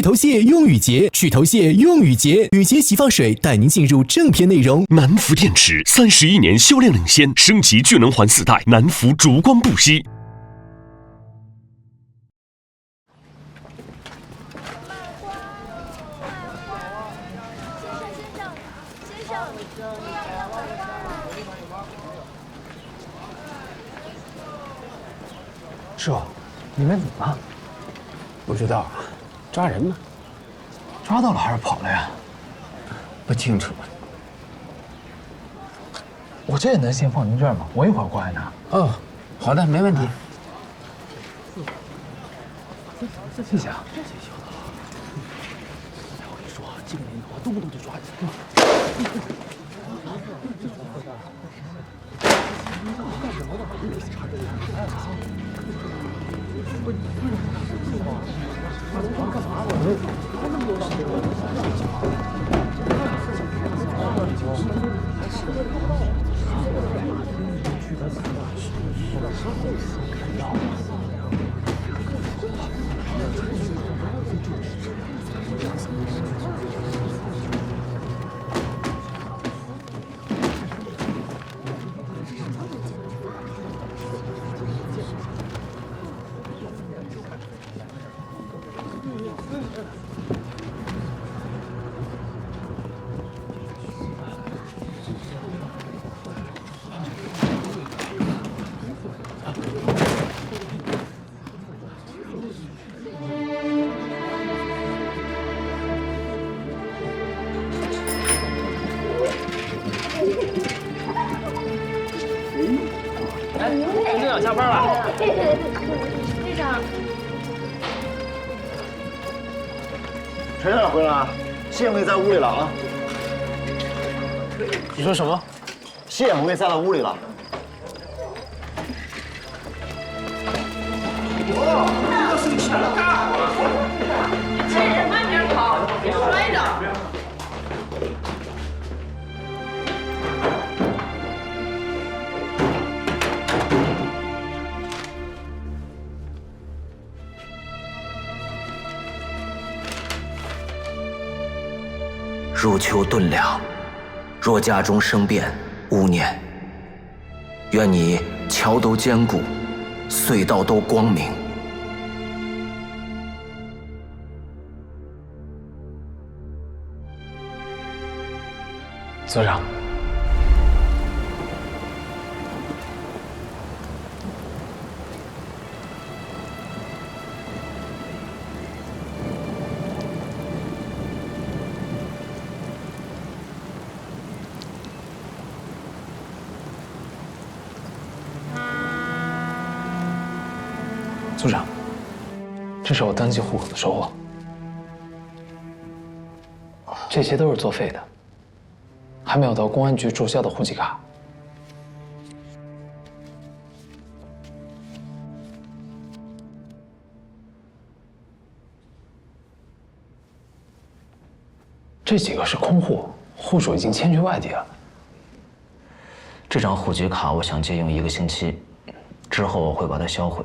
头屑用语节，去头屑用语节，语节洗发水带您进入正片内容。南孚电池31年销量领先，升级聚能环4代，南孚烛光不息。师傅，里面怎么了？不知道，抓人呢？抓到了还是跑了呀？不清楚。我这也能先放您这儿吗？我一会儿过来拿。哦，好的，没问题。谢谢啊。我跟你说，这个年头动不动就抓人。干什么呢？查这个。干嘛？他那么多事。陈队长下班了。队长，陈队长回来了，谢红给在屋里了啊。你说什么？谢红给在了屋里了。趁着慢点跑，别摔着。入秋顿凉，若家中生变，勿念。愿你桥都坚固，隧道都光明。组长，组长，这是我登记户口的收获，这些都是作废的，还没有到公安局注销的户籍卡。这几个是空户，户主已经迁居外地了。这张户籍卡我想借用1个星期，之后我会把它销毁。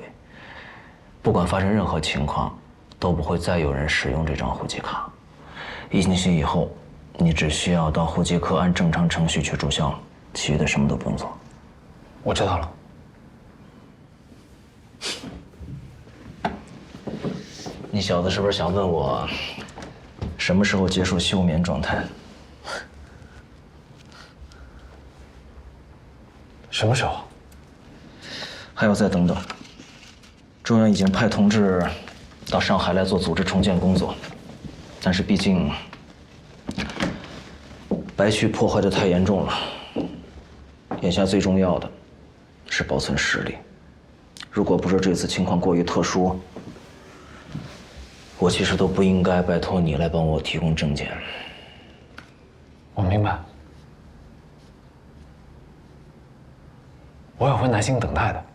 不管发生任何情况，都不会再有人使用这张户籍卡。1星期以后，你只需要到户籍科按正常程序去注销，其余的什么都不用做。我知道了。你小子是不是想问我，什么时候结束休眠状态？什么时候？还要再等等。中央已经派同志到上海来做组织重建工作，但是毕竟白区破坏的太严重了，眼下最重要的是保存实力。如果不是这次情况过于特殊，我其实都不应该拜托你来帮我提供证件。我明白，我也会耐心等待的。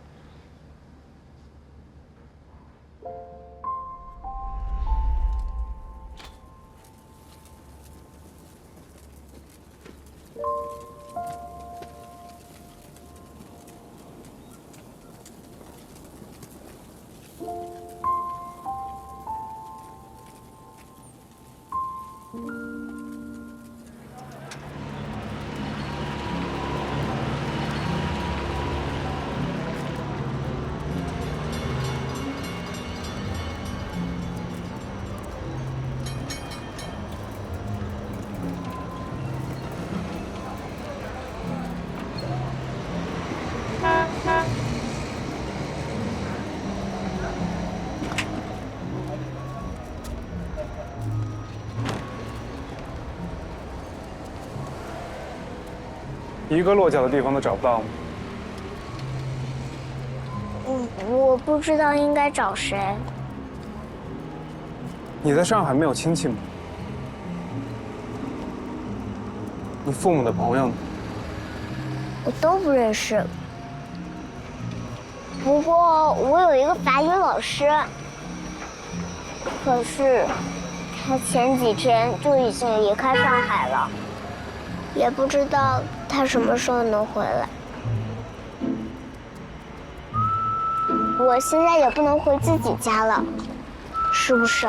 一个落脚的地方都找不到吗？我不知道应该找谁。你在上海没有亲戚吗？你父母的朋友呢？我都不认识。不过我有一个法语老师，可是他前几天就已经离开上海了，也不知道他什么时候能回来。我现在也不能回自己家了，是不是？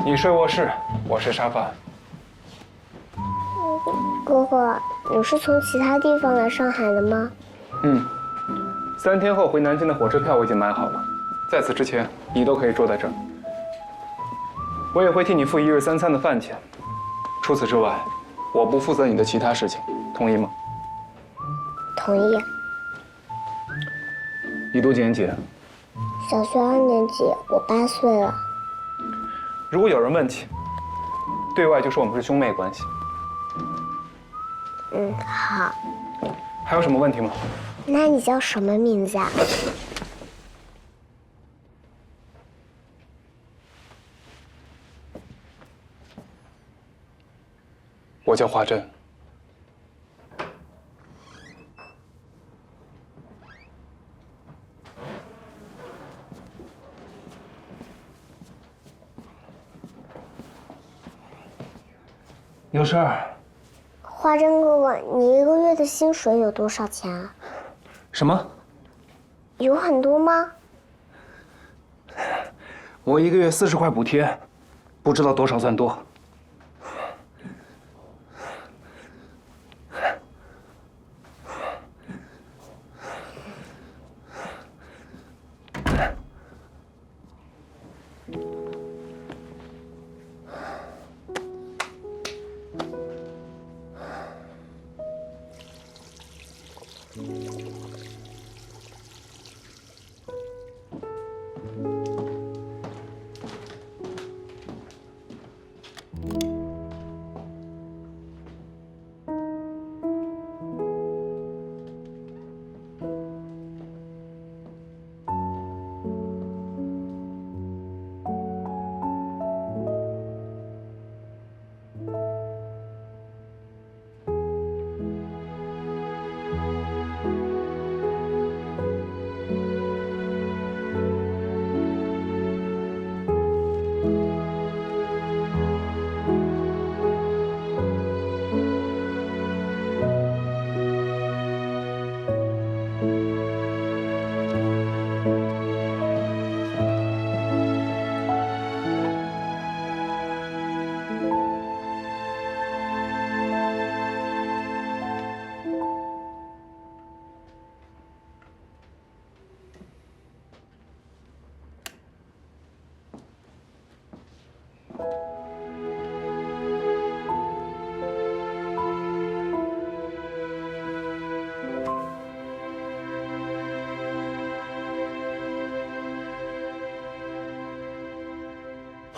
你睡卧室，我睡沙发。哥哥，你是从其他地方来上海的吗3天后回南京的火车票我已经买好了，在此之前你都可以住在这儿。我也会替你付1日3餐的饭钱，除此之外，我不负责你的其他事情，同意吗？同意。你读几年级？小学2年级，我8岁了。如果有人问起，对外就说我们是兄妹关系。好。还有什么问题吗？那你叫什么名字啊？我叫华珍。有事儿？华珍哥哥，你1个月的薪水有多少钱啊？什么？有很多吗？我1个月40块补贴，不知道多少算多。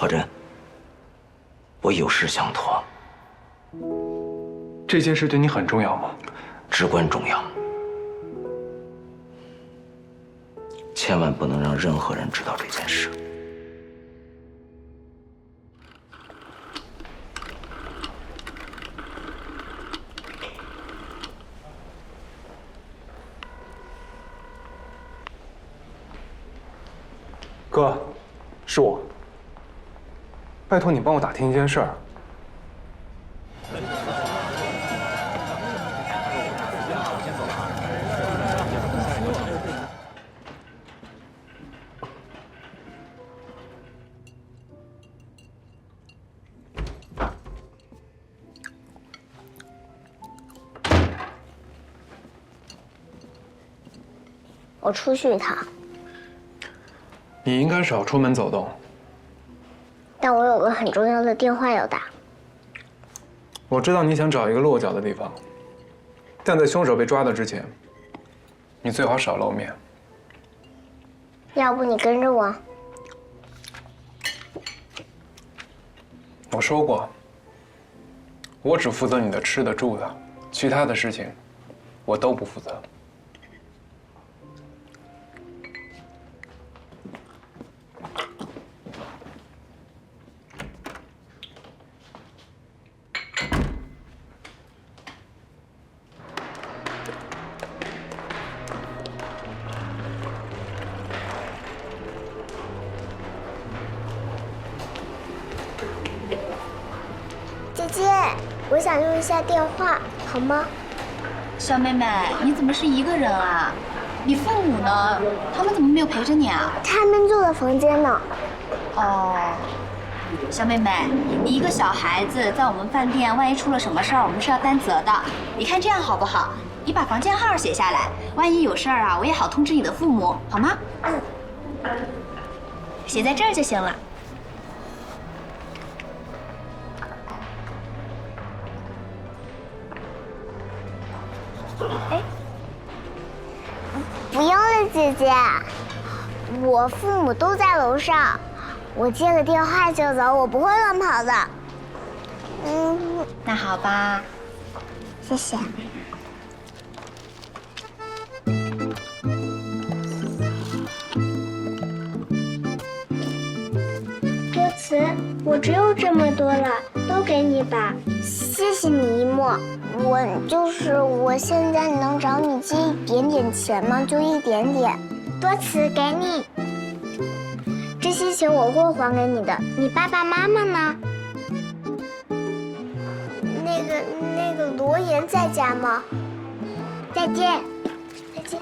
华珍，我有事相托。这件事对你很重要吗？至关重要，千万不能让任何人知道这件事。哥，是我。拜托你帮我打听一件事儿。我出去一趟。你应该少出门走动。但我有个很重要的电话要打。我知道你想找一个落脚的地方，但在凶手被抓到之前，你最好少露面。要不你跟着我？我说过，我只负责你的吃的住的，其他的事情我都不负责。姐姐，我想用一下电话，好吗？小妹妹，你怎么是一个人啊？你父母呢？他们怎么没有陪着你啊？他们住的房间呢。哦，小妹妹，你一个小孩子在我们饭店，万一出了什么事儿，我们是要担责的。你看这样好不好？你把房间号写下来，万一有事儿啊，我也好通知你的父母，好吗？写在这儿就行了。哎，不用了，姐姐，我父母都在楼上，我接个电话就走，我不会乱跑的。那好吧，谢谢。歌词，我只有这么多了，都给你吧。谢谢你，一墨。我现在能找你借一点点钱吗？就一点点。多慈，给你。这些钱我会还给你的。你爸爸妈妈呢？那个罗岩在家吗？再见，再见，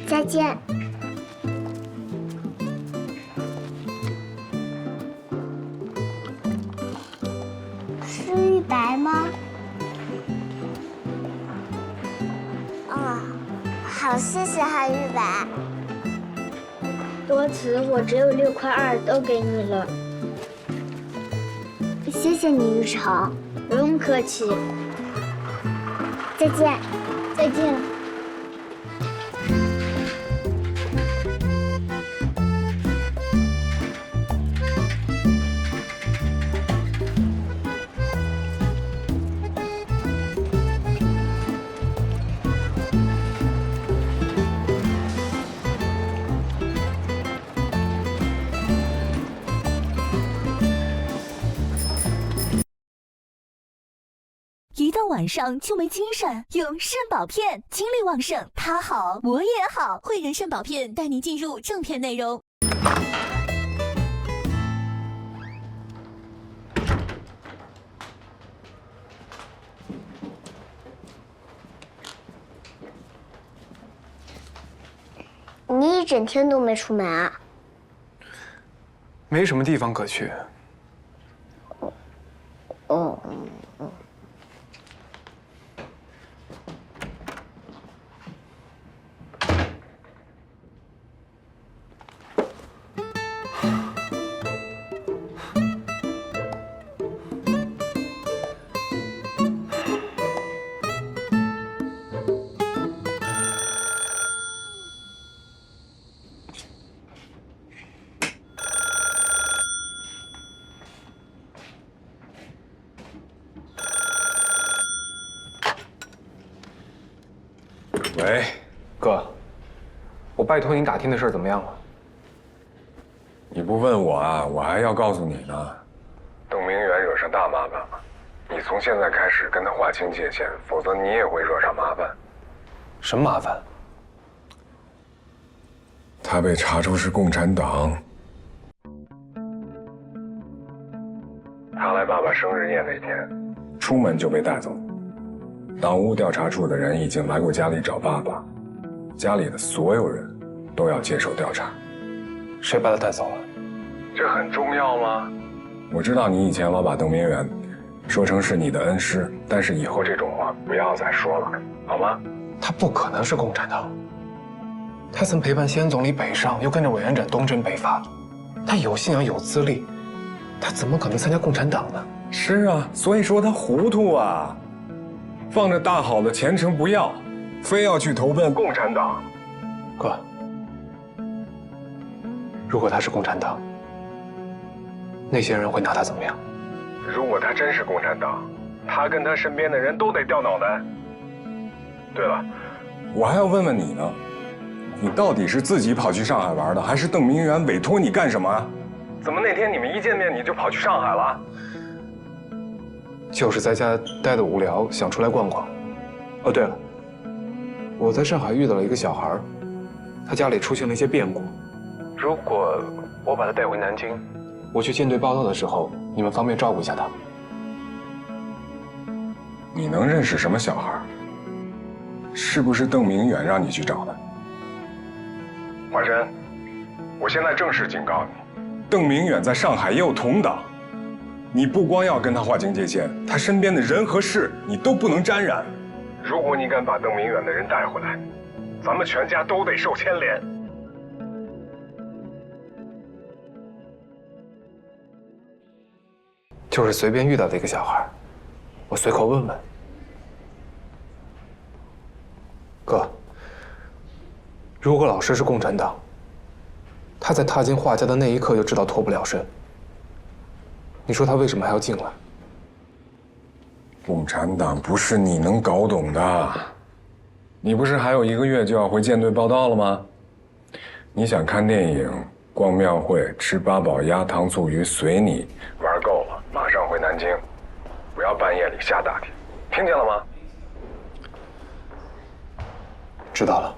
再见。是玉白吗？好，谢谢哈，玉白。多慈，我只有6.2块，都给你了。谢谢你，玉成，不用客气。再见，再见。一到晚上就没精神，用肾宝片，精力旺盛，他好我也好。汇仁肾宝片带您进入正片内容。你一整天都没出门啊？没什么地方可去。哦。喂，哥，我拜托你打听的事儿怎么样了？你不问我啊，我还要告诉你呢。邓明远惹上大麻烦了，你从现在开始跟他划清界限，否则你也会惹上麻烦。什么麻烦？他被查出是共产党。他来爸爸生日宴那天，出门就被带走。党务调查处的人已经来过家里找爸爸，家里的所有人都要接受调查。谁把他带走了？这很重要吗？我知道你以前老把邓明远说成是你的恩师，但是以后这种话不要再说了，好吗？他不可能是共产党。他曾陪伴西安总理北上，又跟着委员长东征北伐，他有信仰有资历，他怎么可能参加共产党呢？是啊，所以说他糊涂啊，放着大好的前程不要，非要去投奔共产党。哥，如果他是共产党，那些人会拿他怎么样？如果他真是共产党，他跟他身边的人都得掉脑袋。对了，我还要问问你呢，你到底是自己跑去上海玩的，还是邓明远委托你干什么啊？怎么那天你们一见面你就跑去上海了？就是在家待得无聊，想出来逛逛。哦，对了，我在上海遇到了一个小孩，他家里出现了一些变故。如果我把他带回南京，我去舰队报道的时候，你们方便照顾一下他？你能认识什么小孩？是不是邓明远让你去找的？华山，我现在正式警告你，邓明远在上海也有同党，你不光要跟他划清界限，他身边的人和事你都不能沾染。如果你敢把邓明远的人带回来，咱们全家都得受牵连。就是随便遇到的一个小孩，我随口问问。哥，如果老师是共产党，他在踏进华家的那一刻就知道脱不了身，你说他为什么还要进来？共产党不是你能搞懂的。你不是还有1个月就要回舰队报道了吗？你想看电影、逛庙会、吃八宝鸭、糖醋鱼，随你。玩够了，马上回南京，不要半夜里瞎打听，听见了吗？知道了。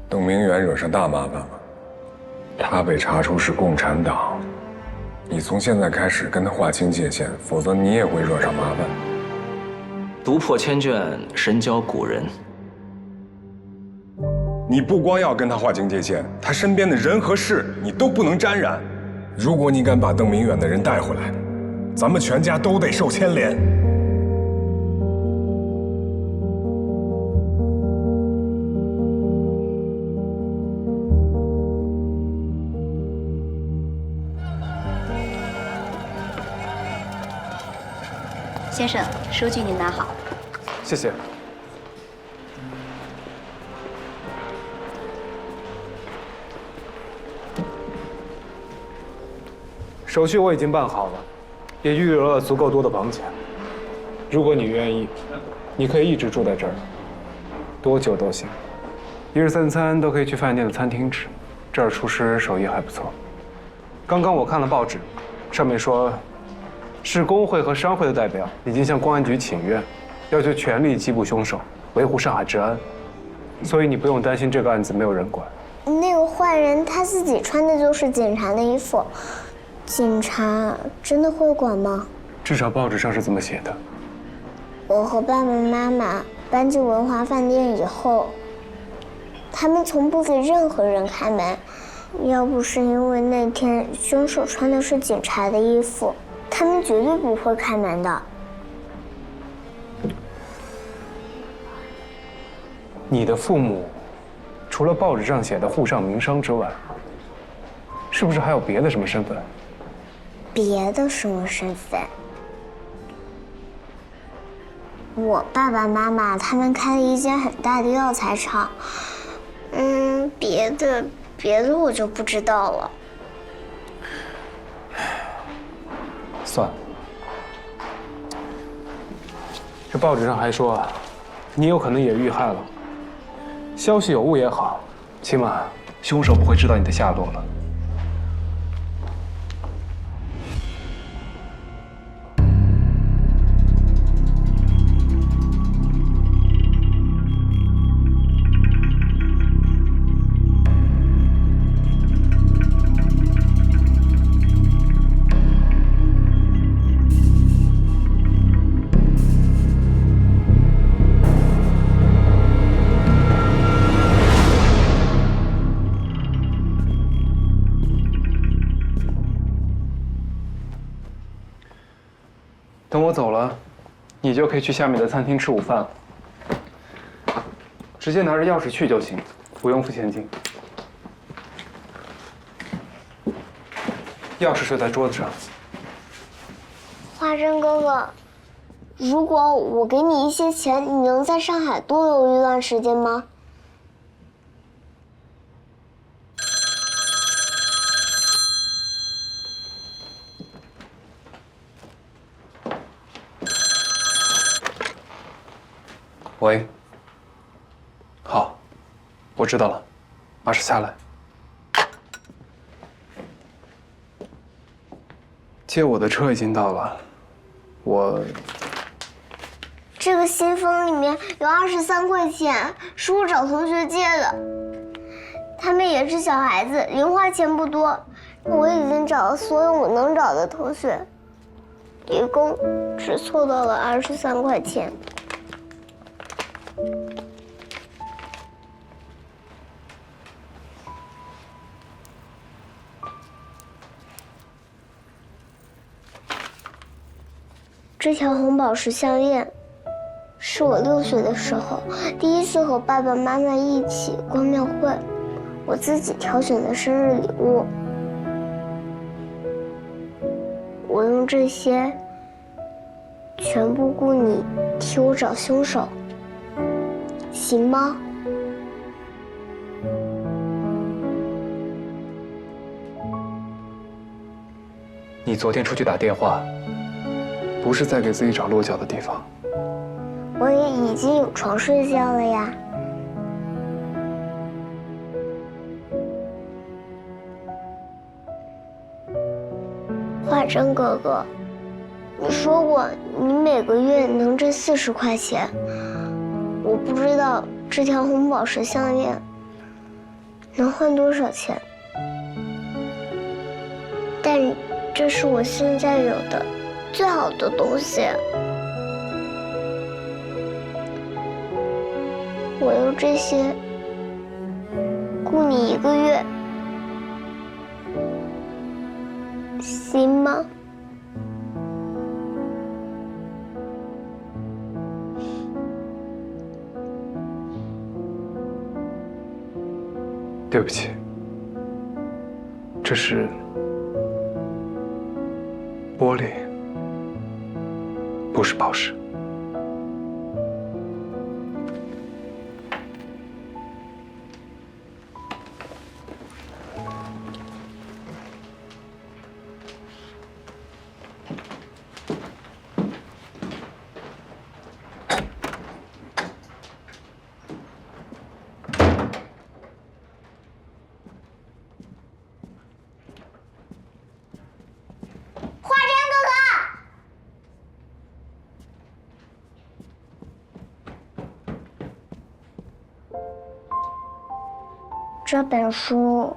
邓明远惹上大麻烦了，他被查出是共产党，你从现在开始跟他划清界限，否则你也会惹上麻烦。读破千卷，神交古人。你不光要跟他划清界限，他身边的人和事你都不能沾染。如果你敢把邓明远的人带回来，咱们全家都得受牵连。先生，收据您拿好。谢谢。手续我已经办好了，也预留了足够多的房钱。如果你愿意，你可以一直住在这儿，多久都行。1日3餐都可以去饭店的餐厅吃，这儿厨师手艺还不错。刚刚我看了报纸，上面说，市工会和商会的代表已经向公安局请愿，要求全力缉捕凶手，维护上海治安。所以你不用担心这个案子没有人管。那个坏人他自己穿的就是警察的衣服，警察真的会管吗？至少报纸上是这么写的。我和爸爸妈妈搬进文华饭店以后，他们从不给任何人开门。要不是因为那天凶手穿的是警察的衣服，他们绝对不会开门的。你的父母，除了报纸上写的沪上名商之外，是不是还有别的什么身份？别的什么身份？我爸爸妈妈他们开了一间很大的药材厂。别的我就不知道了。算了。这报纸上还说，你有可能也遇害了。消息有误也好，起码凶手不会知道你的下落了。走了，你就可以去下面的餐厅吃午饭了。直接拿着钥匙去就行，不用付现金。钥匙就在桌子上。花生哥哥，如果我给你一些钱，你能在上海多留一段时间吗？喂。好，我知道了，马上下来。接我的车已经到了，这个信封里面有23块钱，是我找同学借的。他们也是小孩子，零花钱不多。我已经找了所有我能找的同学，一共只凑到了23块钱。这条红宝石项链，是我6岁的时候第一次和爸爸妈妈一起逛庙会，我自己挑选的生日礼物。我用这些全部雇你替我找凶手，行吗？你昨天出去打电话，不是在给自己找落脚的地方。我也已经有床睡觉了呀。华珍哥哥，你说过你每个月能挣40块钱，我不知道这条红宝石项链能换多少钱，但这是我现在有的最好的东西。我用这些雇你1个月，行吗？对不起，这是玻璃，不是宝石。这本书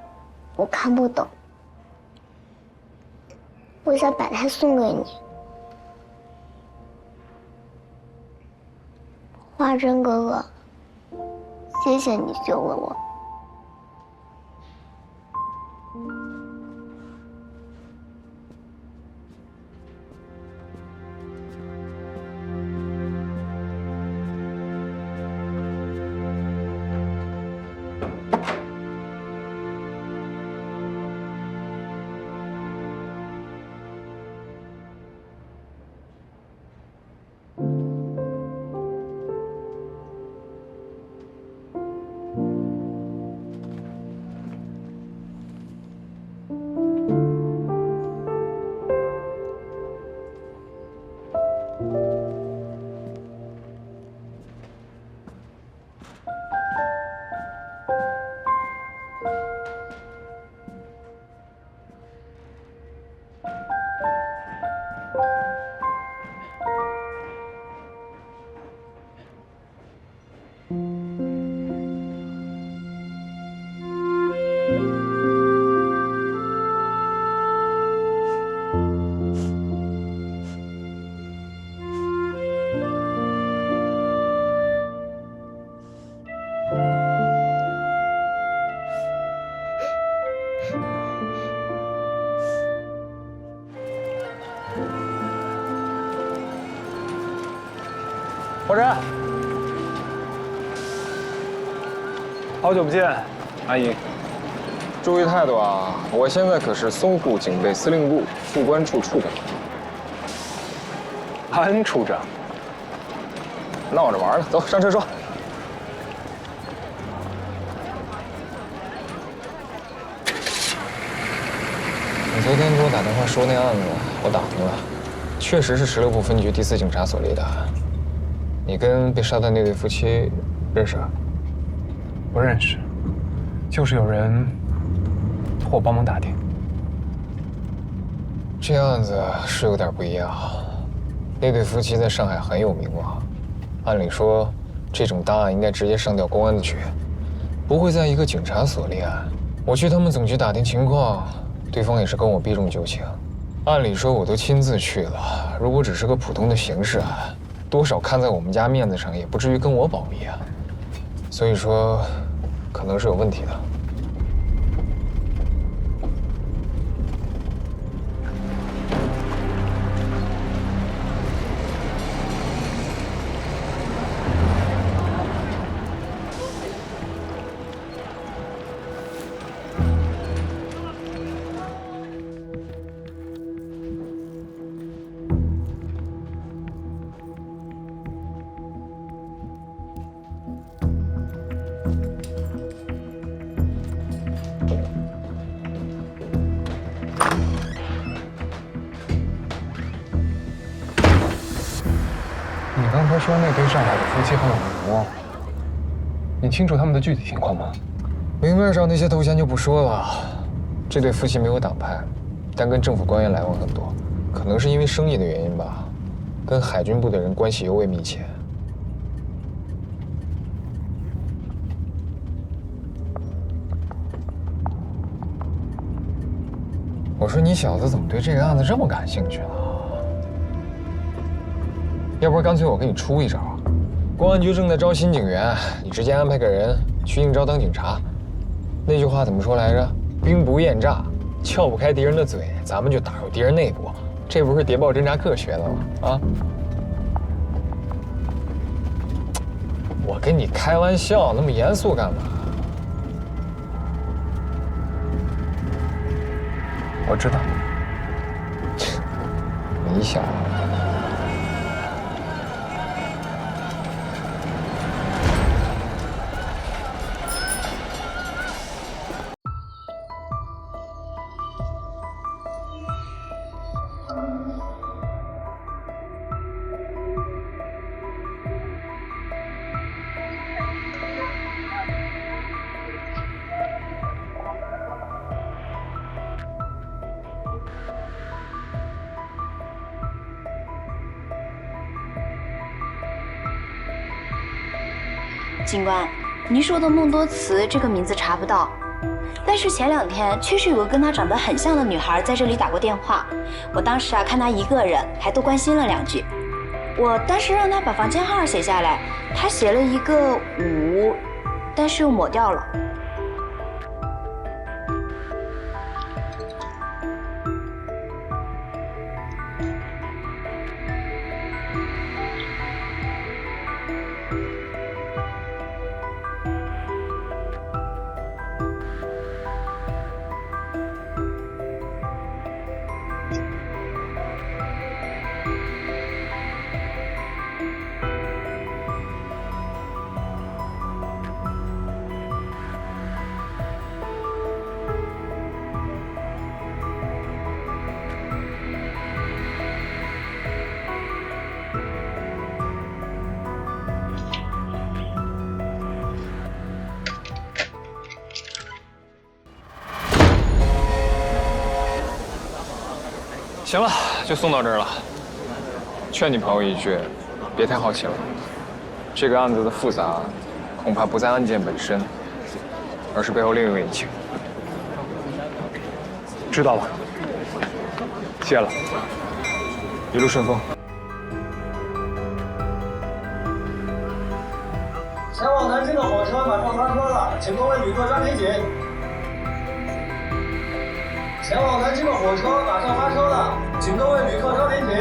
我看不懂，我想把它送给你。花珍哥哥，谢谢你救了我。火神，好久不见，阿姨。注意态度啊！我现在可是淞沪警备司令部副官处处长。安处长。闹着玩呢，走上车说。你昨天给我打电话说那案子，我打听了，确实是16部分局第4警察所立的。你跟被杀的那对夫妻认识啊？不认识，就是有人托我帮忙打听。这案子是有点不一样。那对夫妻在上海很有名望，按理说这种大案应该直接上调公安的局，不会在一个警察所立案。我去他们总局打听情况，对方也是跟我避重就轻。按理说我都亲自去了，如果只是个普通的刑事案，多少看在我们家面子上，也不至于跟我保密啊。所以说，可能是有问题的。你刚才说那对上海的夫妻很有名望，你清楚他们的具体情况吗？明面上那些头衔就不说了，这对夫妻没有党派，但跟政府官员来往很多，可能是因为生意的原因吧，跟海军部的人关系尤为密切。我说你小子怎么对这个案子这么感兴趣呢？要不然干脆我给你出一招，公安局正在招新警员，你直接安排个人去应招当警察。那句话怎么说来着？兵不厌诈，撬不开敌人的嘴，咱们就打入敌人内部。这不是谍报侦察课学的吗？啊！我跟你开玩笑，那么严肃干嘛？我知道。你小子。警官，您说的孟多慈这个名字查不到，但是前2天确实有个跟她长得很像的女孩在这里打过电话。我当时看她一个人，还多关心了2句。我当时让她把房间号写下来，她写了一个5，但是又抹掉了。行了，就送到这儿了。劝你朋友一句，别太好奇了。这个案子的复杂，恐怕不在案件本身，而是背后另一个隐情。知道了，谢了，一路顺风。前往南京的火车马上发车了，请各位旅客抓紧紧。前往南京的火车马上发车了，请各位旅客抓紧紧。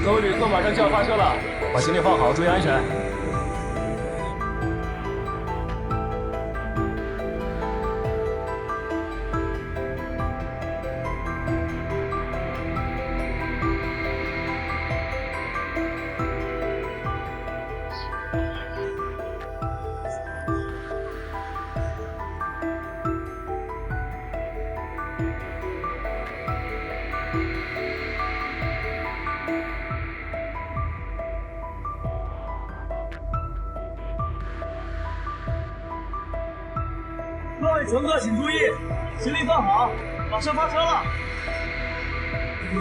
所有旅客马上就要发车了，把行李放好，注意安全。各位乘客请注意，行李放好，马上发车了。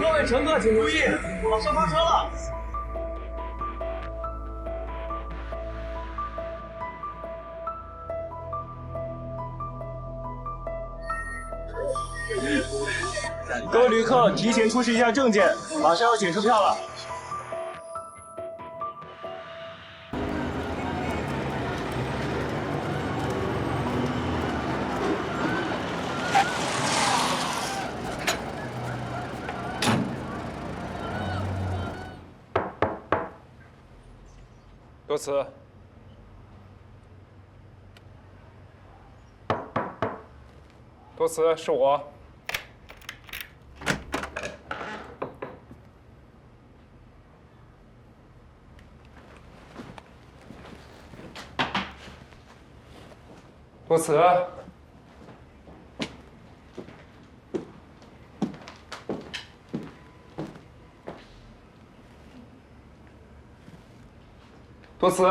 各位乘客请注意，马上发车了。各位旅客提前出示一下证件，马上要检车票了。多慈，多慈，是我。多慈，多慈，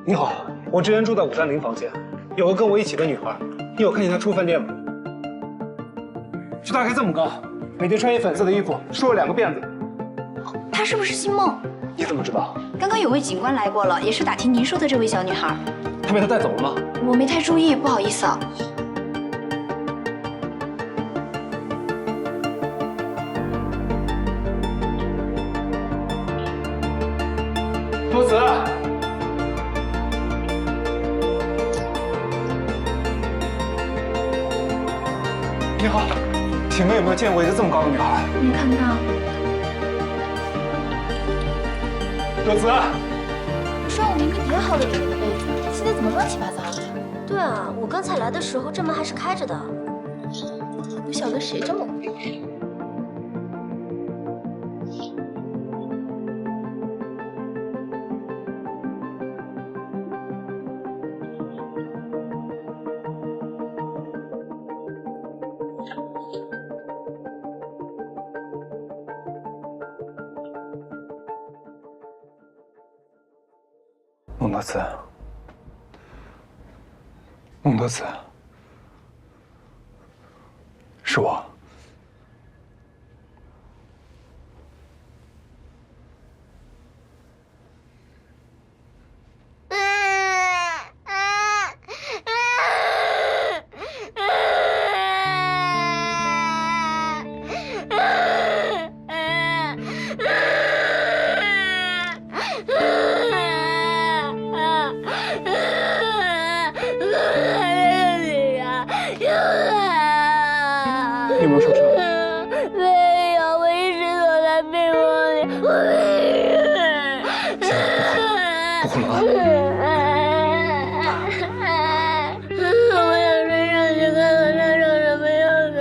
你好，我之前住在530房间，有个跟我一起的女孩，你有看见她出饭店吗？就大概这么高，每天穿一粉色的衣服，梳了2个辫子。她是不是星梦？你怎么知道？刚刚有位警官来过了，也是打听您说的这位小女孩。她被他带走了吗？我没太注意，不好意思啊。多慈，你好，请问有没有见过一个这么高的女孩？没看到。多慈，上午明明叠好了这个被子，现在怎么乱七八糟的？对啊，我刚才来的时候这门还是开着的。不晓得谁这么无聊。孟多慈，孟多慈，是我。你有没有受伤？没有，我一直躲在被窝里，我没事。不哭了啊！我想追上去看看他长什么样子，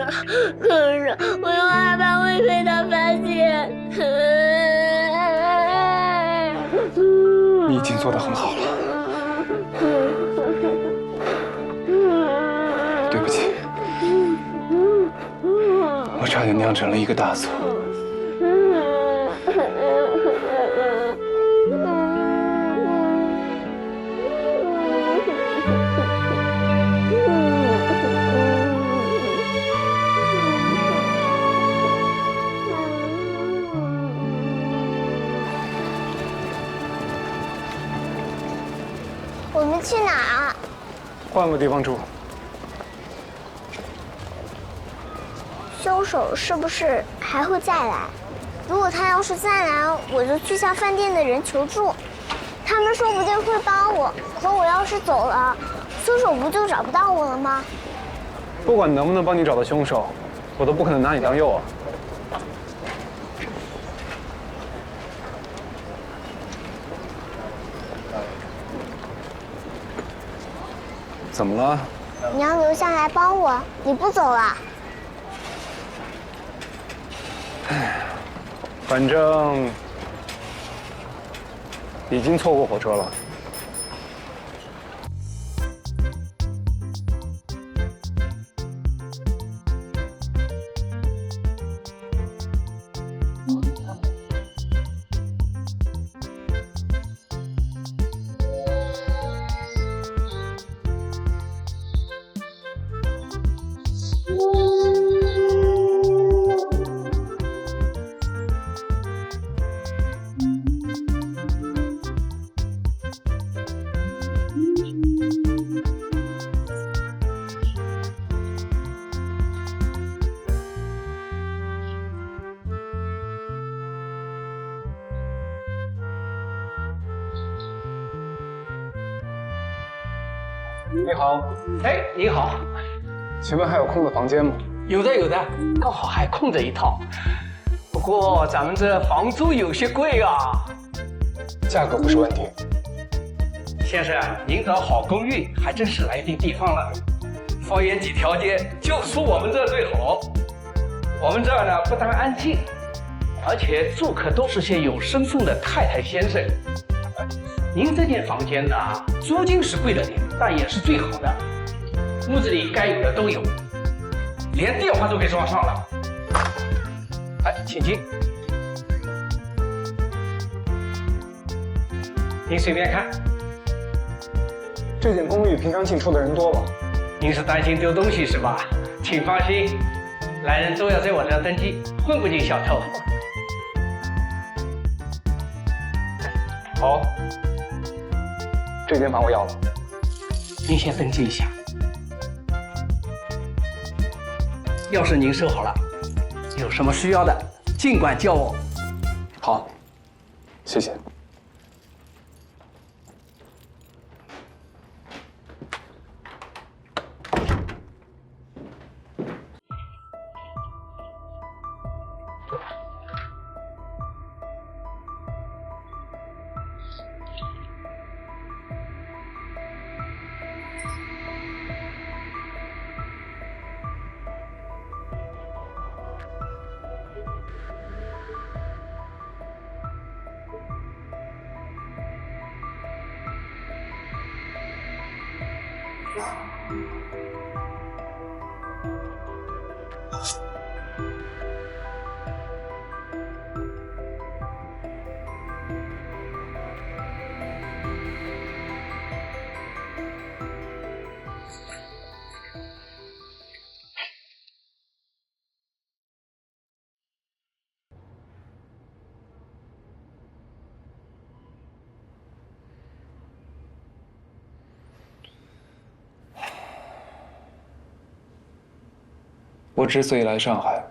可是我又害怕会被他发现。你已经做得很好了，对不起。我差点酿成了一个大错。我们去哪儿啊？换个地方住。凶手是不是还会再来？如果他要是再来，我就去向饭店的人求助，他们说不定会帮我。可我要是走了，凶手不就找不到我了吗？不管能不能帮你找到凶手，我都不可能拿你当诱饵。怎么了？你要留下来帮我，你不走了？反正已经错过火车了。你好，哎，你好，请问还有空的房间吗？有的有的，刚好还空着一套。不过咱们这房租有些贵啊。价格不是问题。先生，您找好公寓还真是来对地方了。方圆几条街就属我们这最好。我们这儿呢不但安静，而且住客都是些有身份的太太先生。您这间房间呢，租金是贵了点，但也是最好的。屋子里该有的都有，连电话都给装上了。哎，请进。您随便看。这间公寓平常进出的人多吗？您是担心丢东西是吧？请放心，来人都要在我这儿登记，混不进小偷。好，这间房我要了。您先登记一下。要是您收好了，有什么需要的尽管叫我。好，谢谢。我之所以来上海，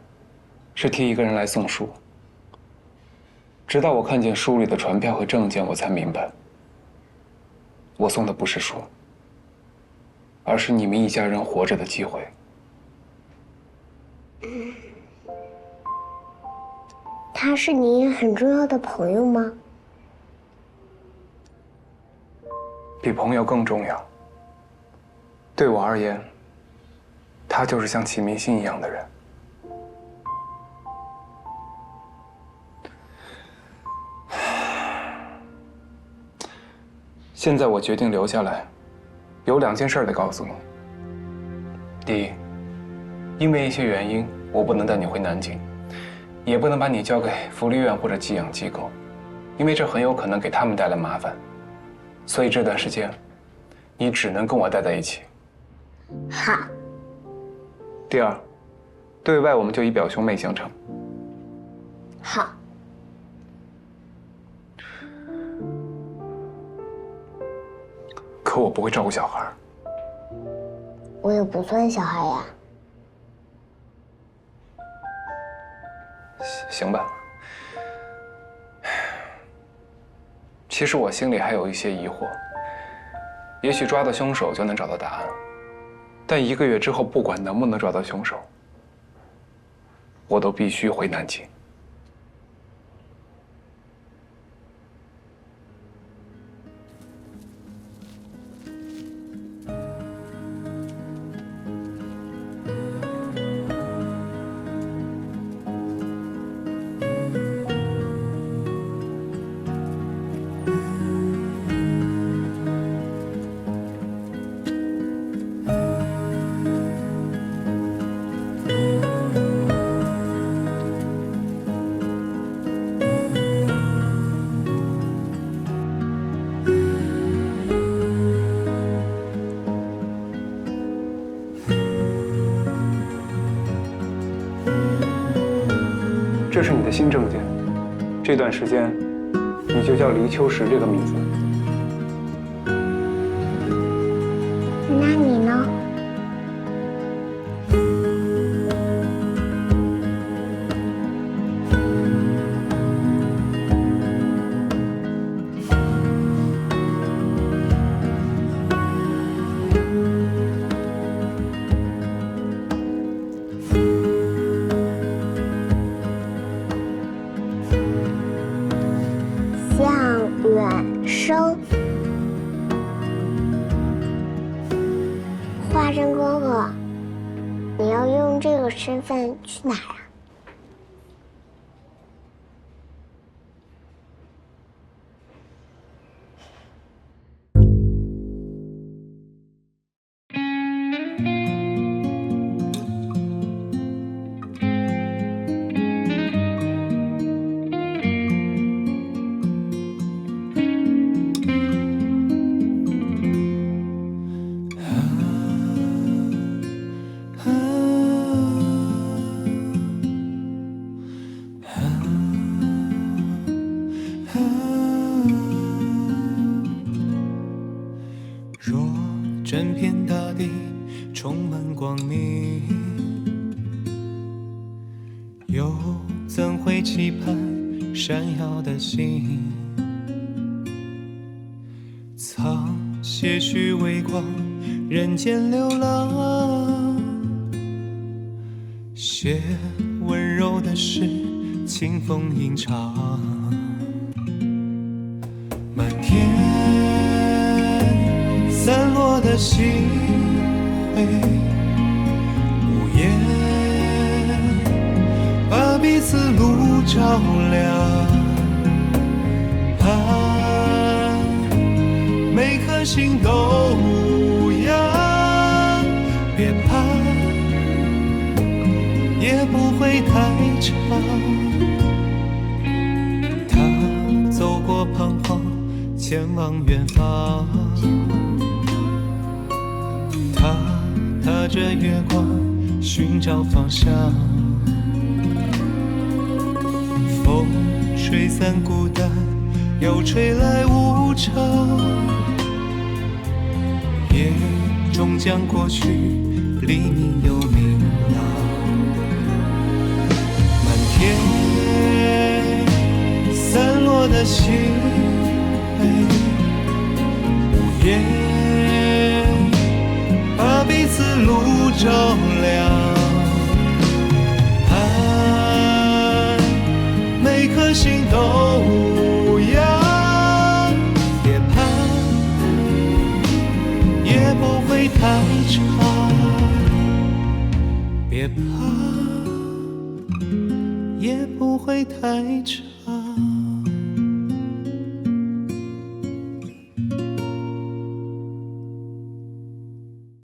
是替一个人来送书。直到我看见书里的传票和证件，我才明白，我送的不是书，而是你们一家人活着的机会。他是你很重要的朋友吗？比朋友更重要。对我而言，他就是像启明星一样的人。现在我决定留下来，有2件事得告诉你。第一，因为一些原因，我不能带你回南京，也不能把你交给福利院或者寄养机构，因为这很有可能给他们带来麻烦。所以这段时间，你只能跟我待在一起。好。第二，对外我们就以表兄妹相称。好。可我不会照顾小孩。我也不算小孩呀。行吧。其实我心里还有一些疑惑。也许抓到凶手就能找到答案，但1个月之后，不管能不能抓到凶手，我都必须回南京。这是你的新证件，这段时间你就叫黎秋实这个名字。那你呢？远生，花生哥哥，你要用这个身份去哪儿啊？整片大地充满光明，又怎会期盼闪耀的星？藏些许微光，人间流浪，写温柔的诗，清风吟唱，满天散落的星辉，无言把彼此路照亮，盼每颗心都无恙，别怕，也不会太长。他走过彷徨，前往远方，他踏着月光寻找方向，风吹散孤单，又吹来无常，夜终将过去，黎明又明朗，满天散落的星辉，无言把彼此路照亮，盼每颗心都无恙，别怕，也不会太长，别怕，也不会太长。